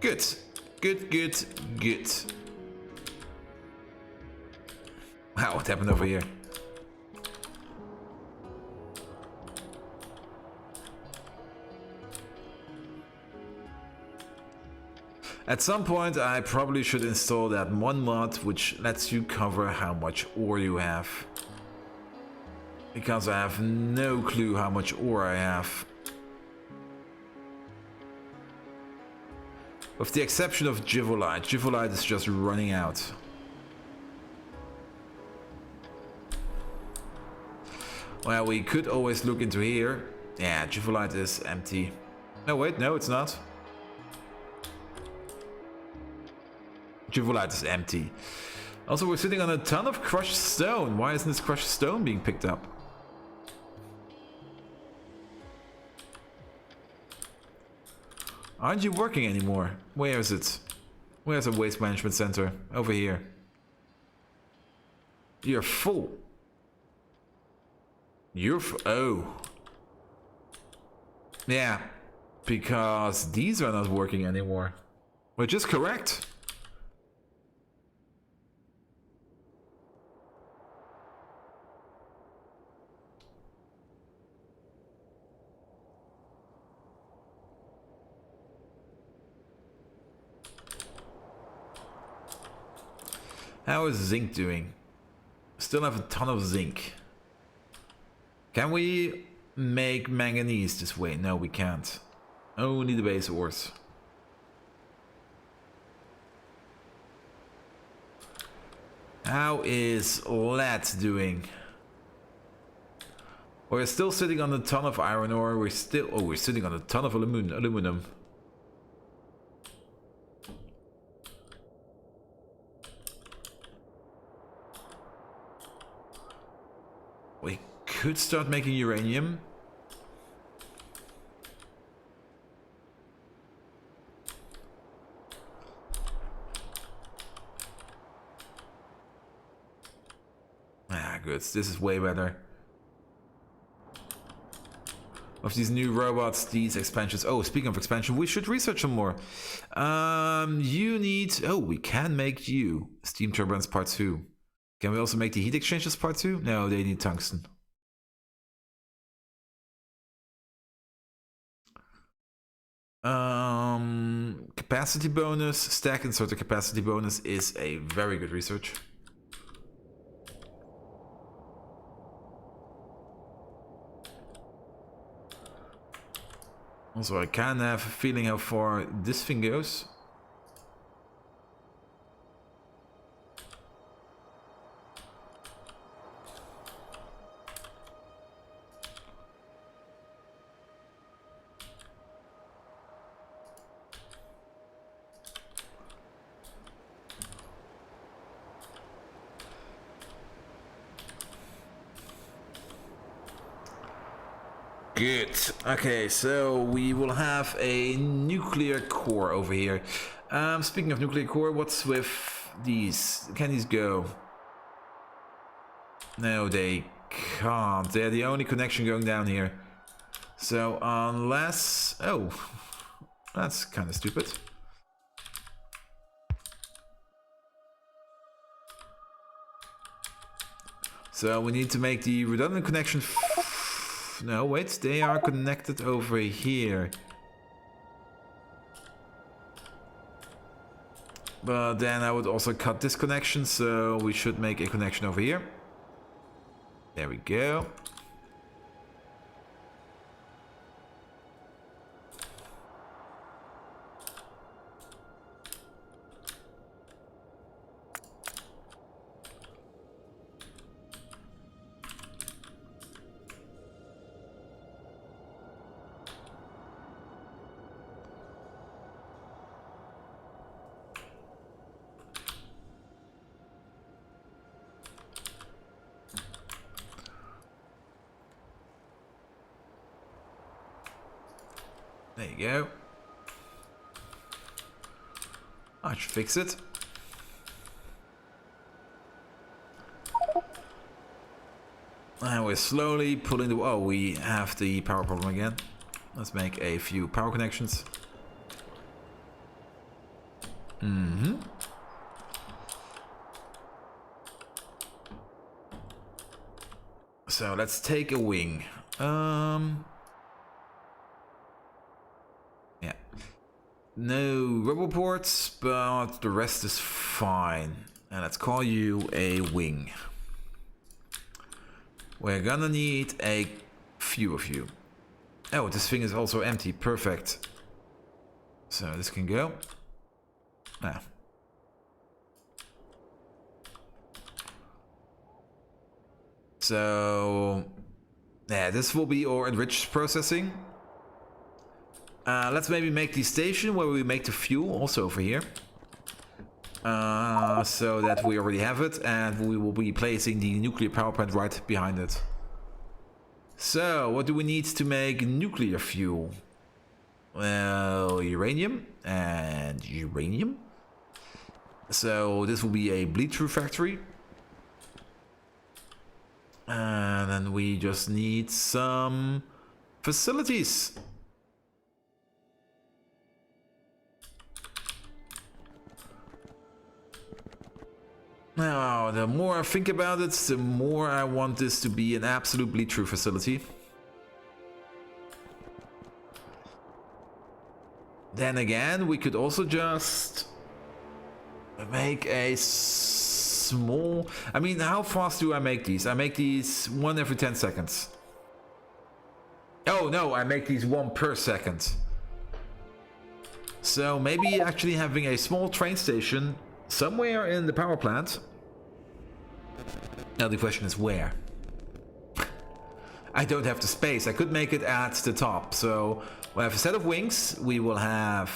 Good. Good, good, good. Wow, what happened over here? At some point, I probably should install that one mod which lets you cover how much ore you have. Because I have no clue how much ore I have. With the exception of Givolite. Givolite is just running out. Well, we could always look into here. Yeah, Givolite is empty. No, wait, no, it's not. Givolite is empty. Also, we're sitting on a ton of crushed stone. Why isn't this crushed stone being picked up? Aren't you working anymore? Where is it? Where's a waste management center? Over here. You're full. Oh. Yeah. Because these are not working anymore. Which is correct. How is zinc doing? Still have a ton of zinc. Can we make manganese this way? No, we can't. Only the base ores. How is lead doing? We're still sitting on a ton of iron ore. We're sitting on a ton of aluminum. We could start making uranium. Ah, good. This is way better. Of these new robots, these expansions. Oh, speaking of expansion, we should research some more. You need... Oh, we can make you. Steam turbines part 2. Can we also make the heat exchangers part 2? No, they need tungsten. Capacity bonus, stack inserter capacity bonus is a very good research. Also, I can have a feeling how far this thing goes. Good. Okay, so we will have a nuclear core over here. Speaking of nuclear core, what's with these? Can these go? No, they can't. They're the only connection going down here. So unless... Oh, that's kind of stupid. So we need to make the redundant connection... No, wait, they are connected over here. But then I would also cut this connection, so we should make a connection over here. There we go. There you go. I should fix it. And we're slowly pulling the... Oh, we have the power problem again. Let's make a few power connections. So let's take a wing. Yeah. No roboports, but the rest is fine. And let's call you a wing. We're gonna need a few of you. Oh, this thing is also empty. Perfect. So this can go. Ah. So yeah, this will be our enriched processing. Let's maybe make the station where we make the fuel also over here. So that we already have it, and we will be placing the nuclear power plant right behind it. So what do we need to make nuclear fuel? Well, uranium and uranium. So this will be a bleed-through factory. And then we just need some facilities. Now, the more I think about it, the more I want this to be an absolute bleed-through facility. Then again, we could also just make a small... I mean, how fast do I make these? I make these 1 every 10 seconds. Oh no, I make these 1 per second. So maybe actually having a small train station somewhere in the power plant. Now the question is where? I don't have the space. I could make it at the top. So we'll have a set of wings. We will have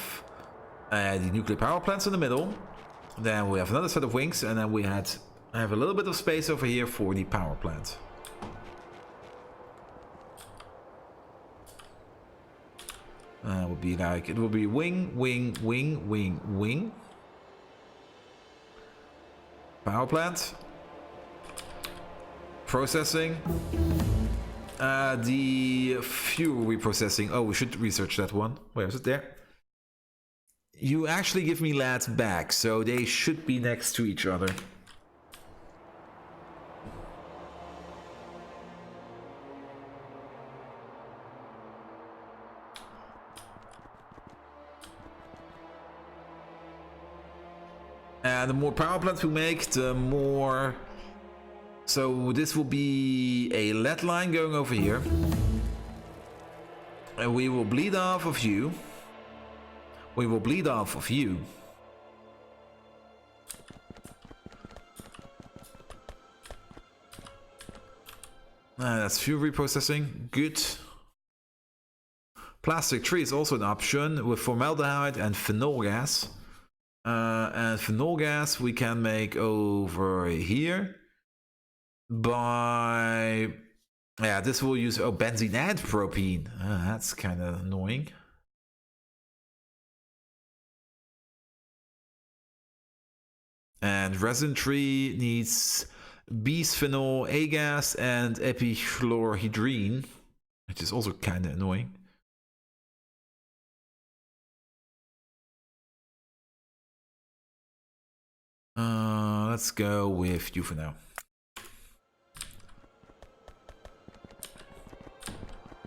the nuclear power plants in the middle. Then we have another set of wings, and then we have a little bit of space over here for the power plant. Would be like, it will be wing, wing, wing, wing, wing. Power plant. Processing. The fuel reprocessing. Oh, we should research that one. Where is it? There. You actually give me lads back, so they should be next to each other. And the more power plants we make, the more... So this will be a lead line going over here. And we will bleed off of you. We will bleed off of you. That's fuel reprocessing. Good. Plastic tree is also an option with formaldehyde and phenol gas. And phenol gas we can make over here by... Yeah, this will use benzene and propene. That's kind of annoying. And resin tree needs bisphenol A gas and epichlorohydrin, which is also kind of annoying. Let's go with you for now.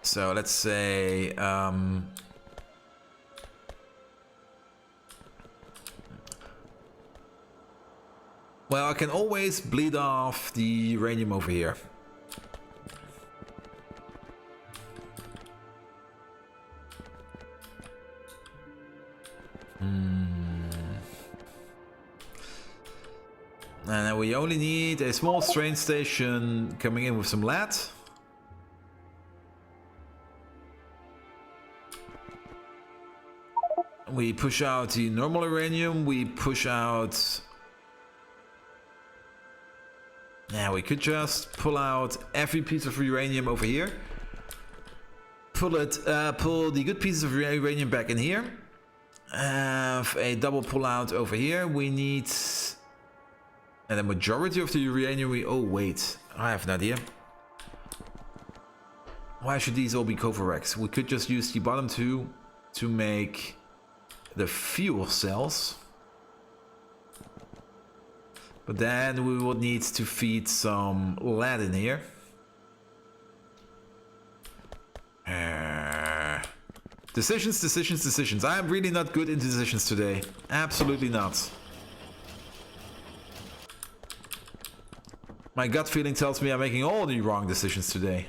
So let's say well, I can always bleed off the uranium over here. And then we only need a small train station coming in with some lead. We push out the normal uranium, we push out... Now we could just pull out every piece of uranium over here. Pull the good pieces of uranium back in here. Have a double pull out over here. We need... And the majority of the uranium we... Oh wait, I have an idea. Why should these all be Covarex? We could just use the bottom two to make the fuel cells. But then we will need to feed some lead in here. Decisions, decisions, decisions. I am really not good in decisions today. Absolutely not. My gut feeling tells me I'm making all the wrong decisions today.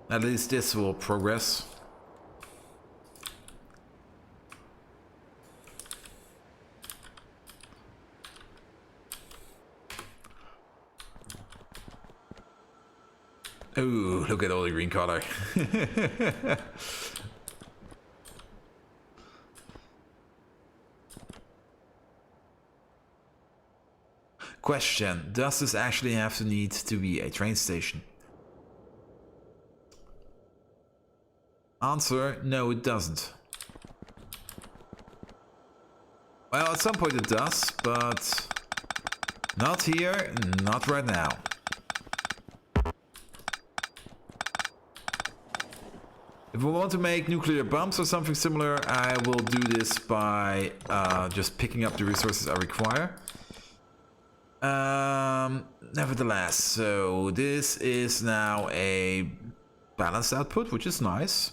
At least this will progress. Ooh, look at all the green color. Question, does this actually have to need to be a train station? Answer, no it doesn't. Well, at some point it does, but not here, not right now. If we want to make nuclear bombs or something similar, I will do this by just picking up the resources I require. Nevertheless, so this is now a balanced output, which is nice.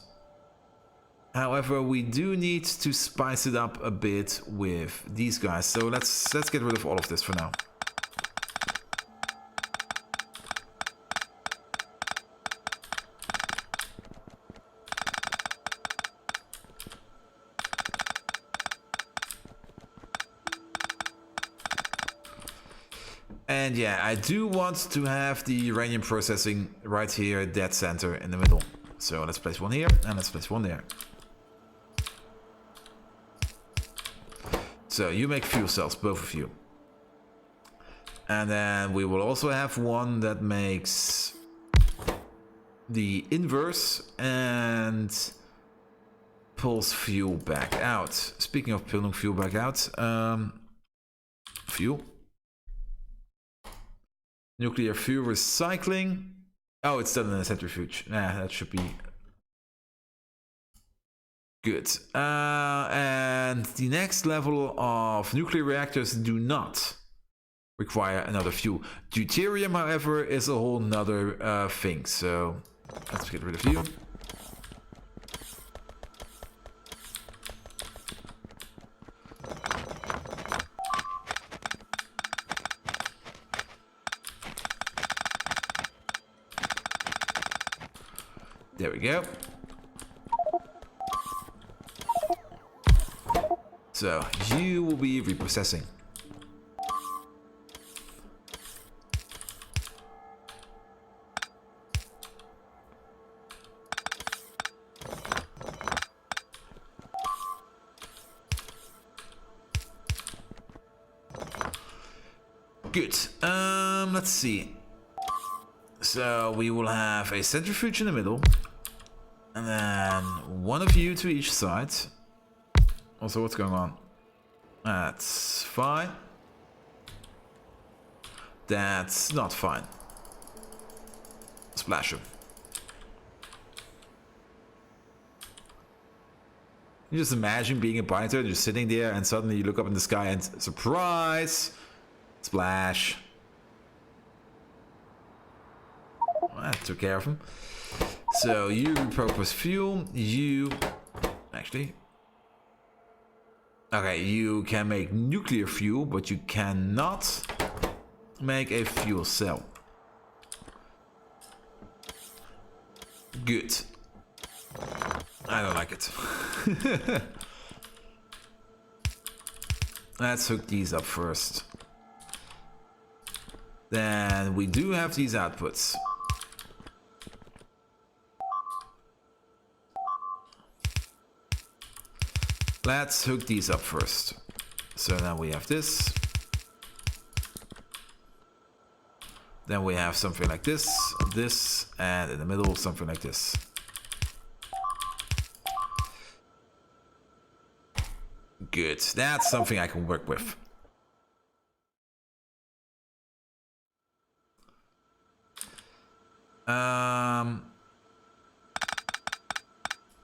However, we do need to spice it up a bit with these guys. So let's get rid of all of this for now. And yeah, I do want to have the uranium processing right here, dead center in the middle. So let's place one here and let's place one there. So you make fuel cells, both of you. And then we will also have one that makes the inverse and pulls fuel back out. Speaking of pulling fuel back out, fuel. Nuclear fuel recycling. Oh, it's done in a centrifuge. Nah, that should be good. And the next level of nuclear reactors do not require another fuel. Deuterium, however, is a whole nother thing. So let's get rid of you. There we go. So you will be reprocessing. Good. Let's see. So we will have a centrifuge in the middle. And then one of you to each side. Also, what's going on? That's fine. That's not fine. Splash him. You just imagine being a biter, just sitting there, and suddenly you look up in the sky and surprise! Splash. I took care of him. So you repurpose fuel, you actually, okay, you can make nuclear fuel, but you cannot make a fuel cell. Good. I don't like it. Let's hook these up first. Then we do have these outputs. Let's hook these up first. So now we have this. Then we have something like this, this, and in the middle something like this. Good, that's something I can work with.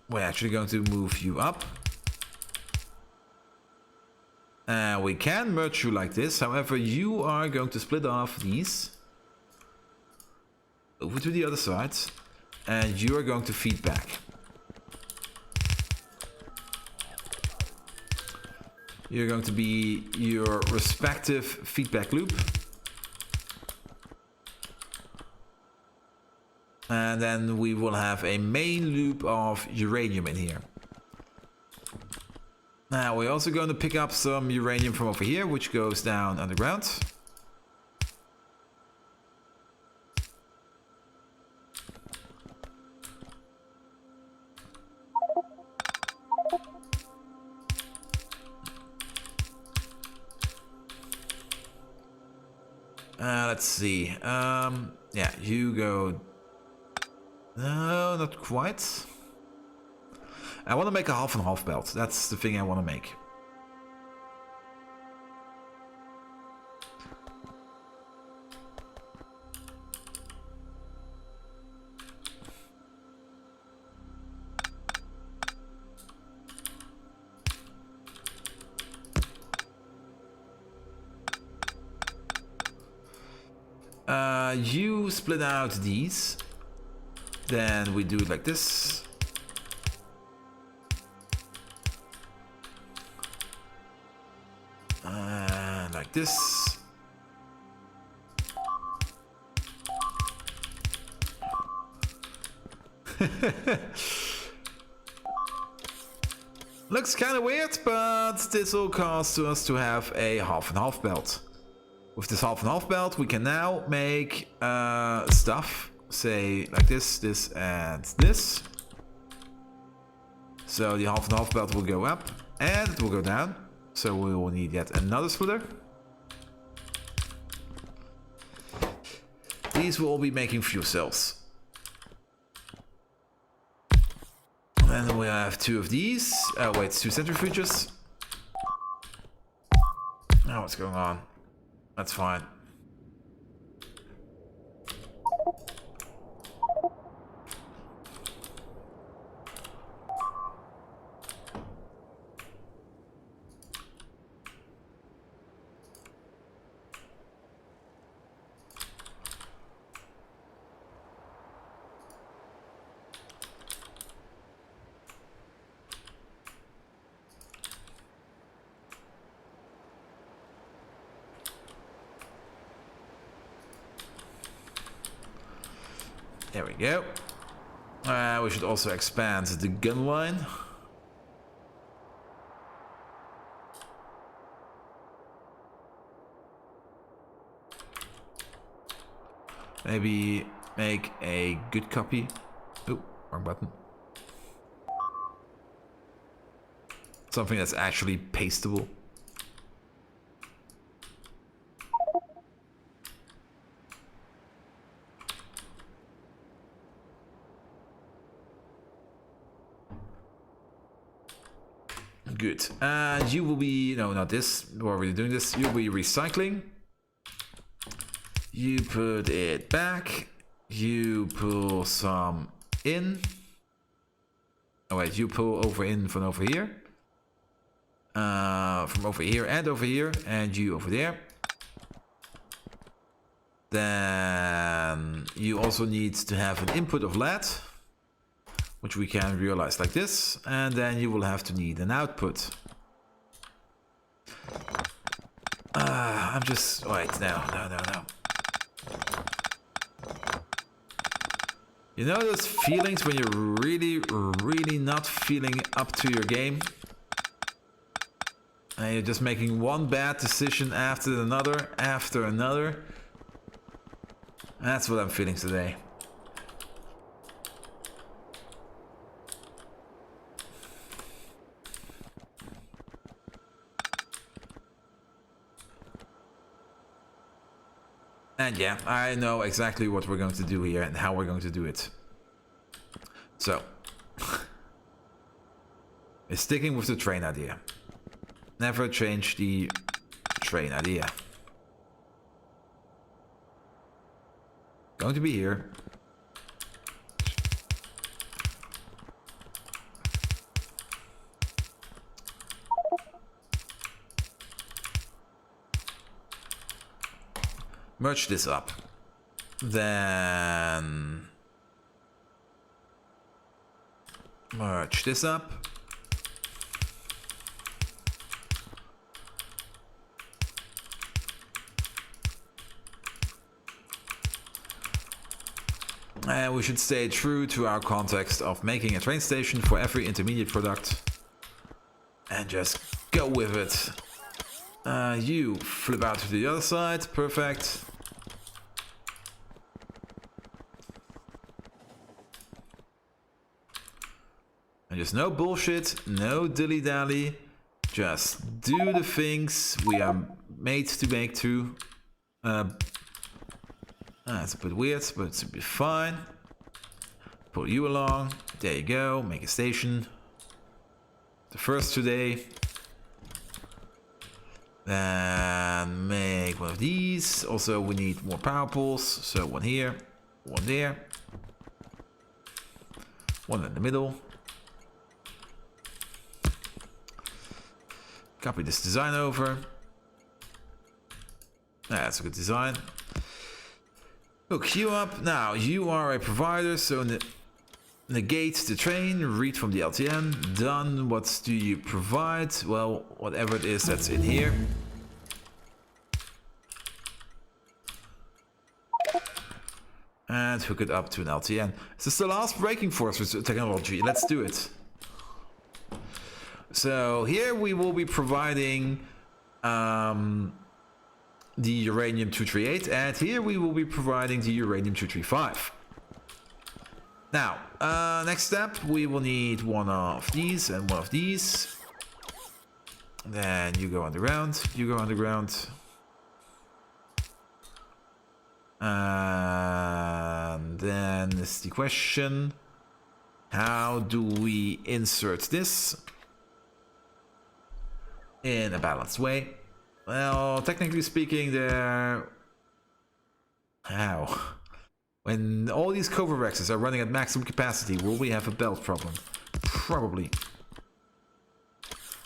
we're actually going to move you up. We can merge you like this. However, you are going to split off these over to the other side, and you are going to feed back. You're going to be your respective feedback loop. And then we will have a main loop of uranium in here. Now we're also going to pick up some uranium from over here, which goes down underground. Let's see. Yeah, you go. No, not quite. I want to make a half and half belt. That's the thing I want to make. You split out these. Then we do it like this. Like this. Looks kind of weird, but this will cause us to have a half and half belt. With this half and half belt, we can now make stuff. Say like this, this, and this. So the half and half belt will go up and it will go down. So we will need yet another splitter. These will all be making fuel cells. And then we have two of these. Oh wait, it's two centrifuges. Oh, what's going on? That's fine. There we go. We should also expand the gun line. Maybe make a good copy. Oh, wrong button. Something that's actually pasteable. Good. And you will be, no, not this. We're already doing this. You'll be recycling. You put it back. You pull some in. Oh wait, you pull over in from over here. From over here and over here. And you over there. Then you also need to have an input of lead, which we can realize like this, and then you will have to need an output. I'm just, wait, no. You know those feelings when you're really not feeling up to your game? And you're just making one bad decision after another. That's what I'm feeling today. And yeah, I know exactly what we're going to do here and how we're going to do it. So, we're sticking with the train idea. Never change the train idea. Going to be here. merge this up. Then merge this up. And we should stay true to our context of making a train station for every intermediate product. And just go with it. You flip out to the other side. Perfect. And just no bullshit, no dilly-dally. Just do the things we are made to make too. That's a bit weird, but it's a bit fine. Pull you along. There you go. Make a station. The first today. Then make one of these. Also, we need more power poles. So one here, one there, one in the middle. Copy this design over. That's a good design. Hook you up. Now, you are a provider, so negate the train, read from the LTN. Done. What do you provide? Well, whatever it is that's in here. And hook it up to an LTN. This is the last braking force with technology. Let's do it. So here we will be providing the uranium-238, and here we will be providing the uranium-235. Now, next step, we will need one of these and one of these. Then you go underground, you go underground. And then is the question, how do we insert this in a balanced way? Well, technically speaking, how? When all these Covorexes are running at maximum capacity, will we have a belt problem? Probably.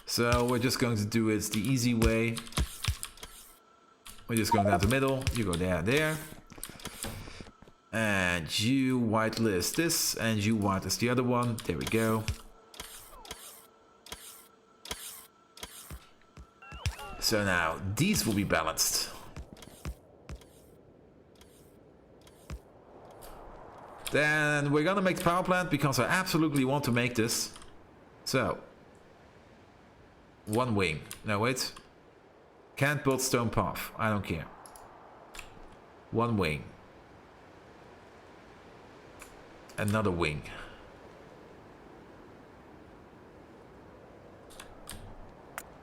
So we're just going to do it the easy way. We're just going down the middle. You go there and there. And you whitelist this, and you whitelist the other one. There we go. So now these will be balanced. Then we're gonna make the power plant because I absolutely want to make this. So one wing. No, wait. Can't build stone path. I don't care. One wing. Another wing.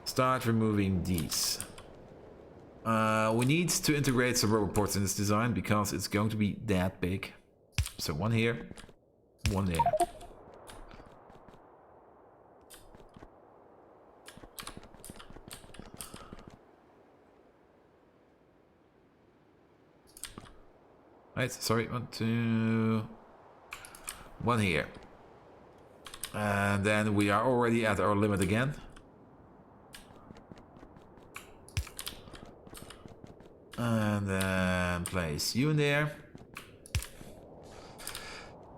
Start removing these. We need to integrate some rubber ports in this design because it's going to be that big. So one here, one there. Right, sorry, one, two, one here. And then we are already at our limit again. And then place you in there.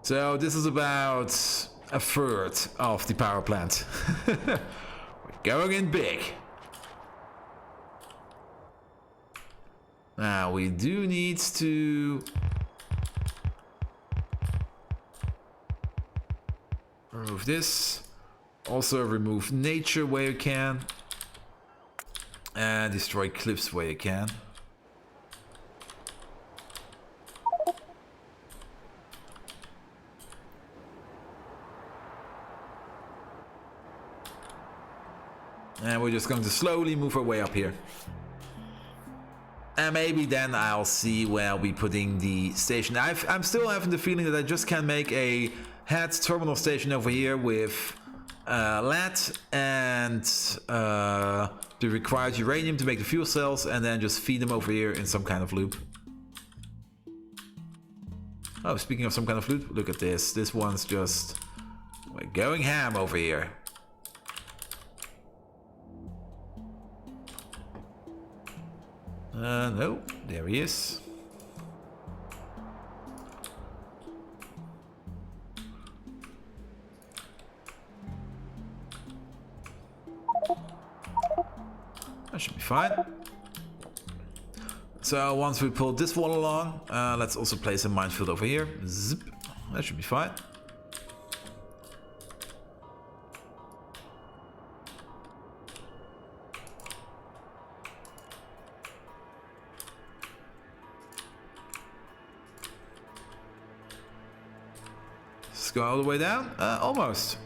So this is about a third of the power plant. We're going in big. Now we do need to remove this. Also remove nature where you can. And destroy cliffs where you can. And we're just going to slowly move our way up here. And maybe then I'll see where I'll be putting the station. I'm still having the feeling that I just can make a head terminal station over here with lead and the required uranium to make the fuel cells, and then just feed them over here in some kind of loop. Oh, speaking of some kind of loop, look at this. This one's just... we're going ham over here. No, There he is. That should be fine. So once we pull this wall along, let's also place a minefield over here. Zip. That should be fine. Let's go all the way down. Almost.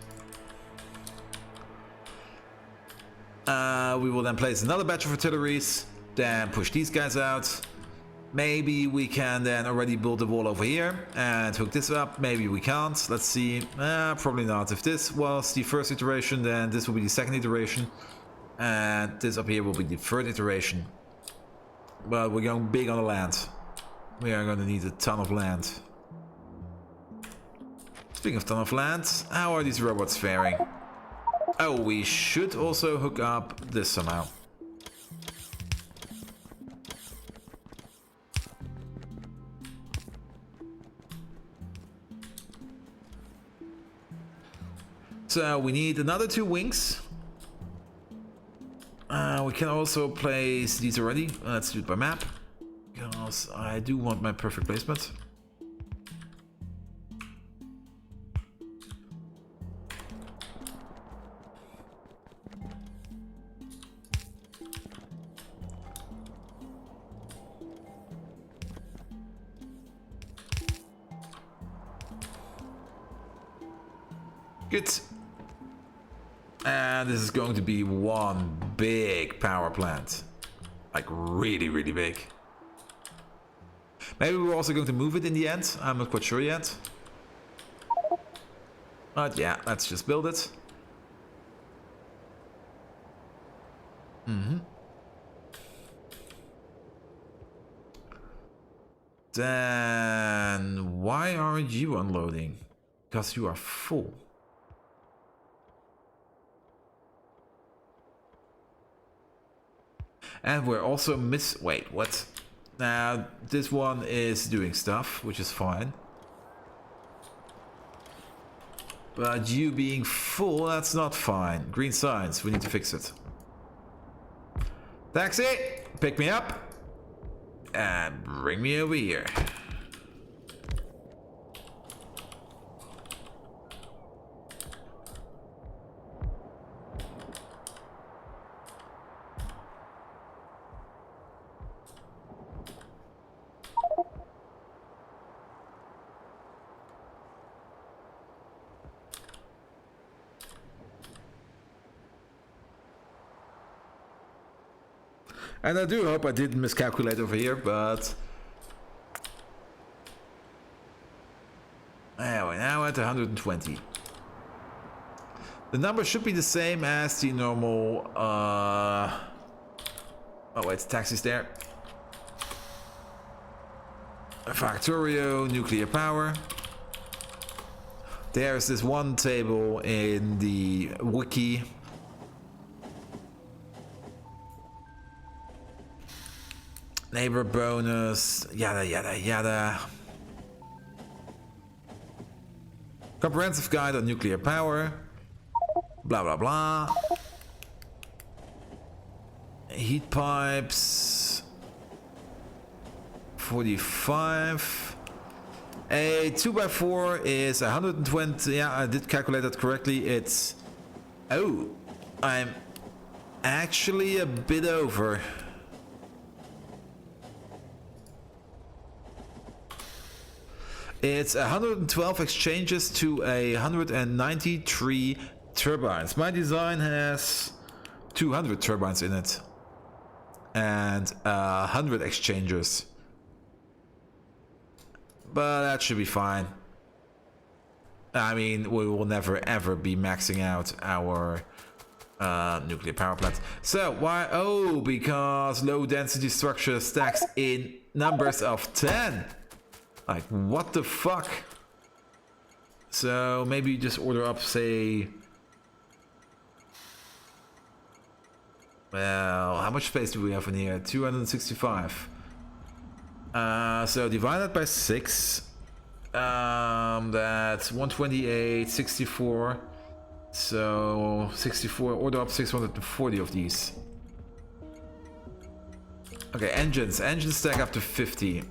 We will then place another batch of artilleries, then push these guys out. Maybe we can then already build the wall over here and hook this up. Maybe we can't. Let's see. Probably not. If this was the first iteration, then this will be the second iteration. And this up here will be the third iteration. But we're going big on the land. We are going to need a ton of land. Speaking of ton of land, how are these robots faring? Oh, we should also hook up this somehow. So we need another 2 wings. We can also place these already. Let's do it by map, because I do want my perfect placement. Good. And this is going to be one big power plant. Like really, really big. Maybe we're also going to move it in the end. I'm not quite sure yet. But yeah, let's just build it. Then why aren't you unloading? Because you are full. And we're also wait, what? Now, this one is doing stuff, which is fine. But you being full, that's not fine. Green signs, we need to fix it. Taxi, pick me up. And bring me over here. And I do hope I didn't miscalculate over here, but... Yeah, we're now at 120. The number should be the same as the normal... Oh wait, the taxi's there. Factorio, nuclear power. There's this one table in the wiki. Neighbor bonus, yada yada yada. Comprehensive guide on nuclear power. Blah blah blah. Heat pipes. 45. A 2x4 is 120. Yeah, I did calculate that correctly. It's... Oh, I'm actually a bit over. It's 112 exchanges to 193 turbines. My design has 200 turbines in it and 100 exchanges, but that should be fine. I mean, we will never ever be maxing out our nuclear power plant. So why? Oh, because low density structure stacks in numbers of 10. Like, what the fuck? So maybe just order up, say... Well, how much space do we have in here? 265. So divided by 6. That's 128, 64. So 64, order up 640 of these. Okay, engines. Engines stack up to 50.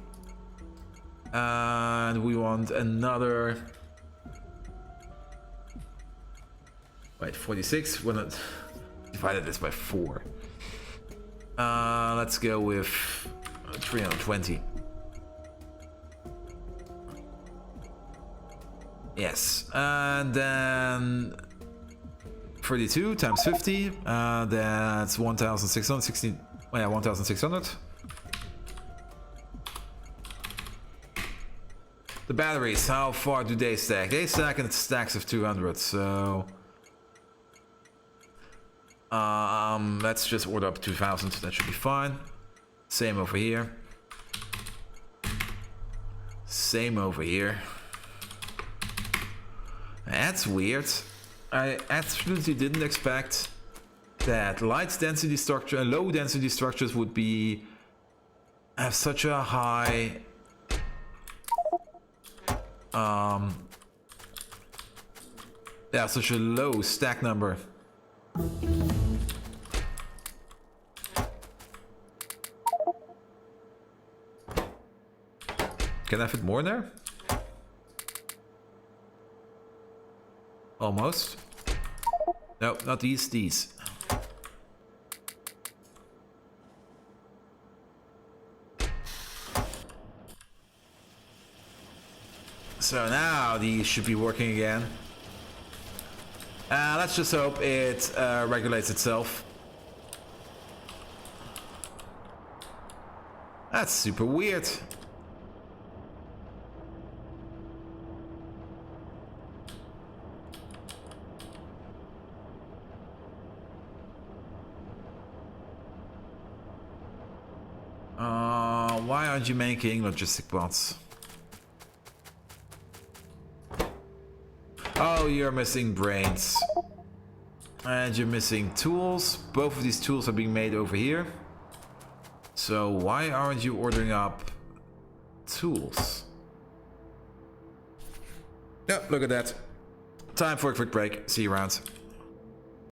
And we want another... Wait, 46? We're not... Divided this by 4. Let's go with 320. Yes, and then 32 times 50, that's 1,616, oh yeah, 1,600. The batteries, how far do they stack? They stack in stacks of 200, so... let's just order up 2,000, that should be fine. Same over here. Same over here. That's weird. I absolutely didn't expect that light density structure and low density structures would have such a high yeah, such a low stack number. Can I fit more in there? Almost. No, not these, these. So now these should be working again. Let's just hope it regulates itself. That's super weird. Why aren't you making logistic bots? Oh, you're missing brains. And you're missing tools. Both of these tools are being made over here. So why aren't you ordering up tools? Yep, look at that. Time for a quick break. See you around.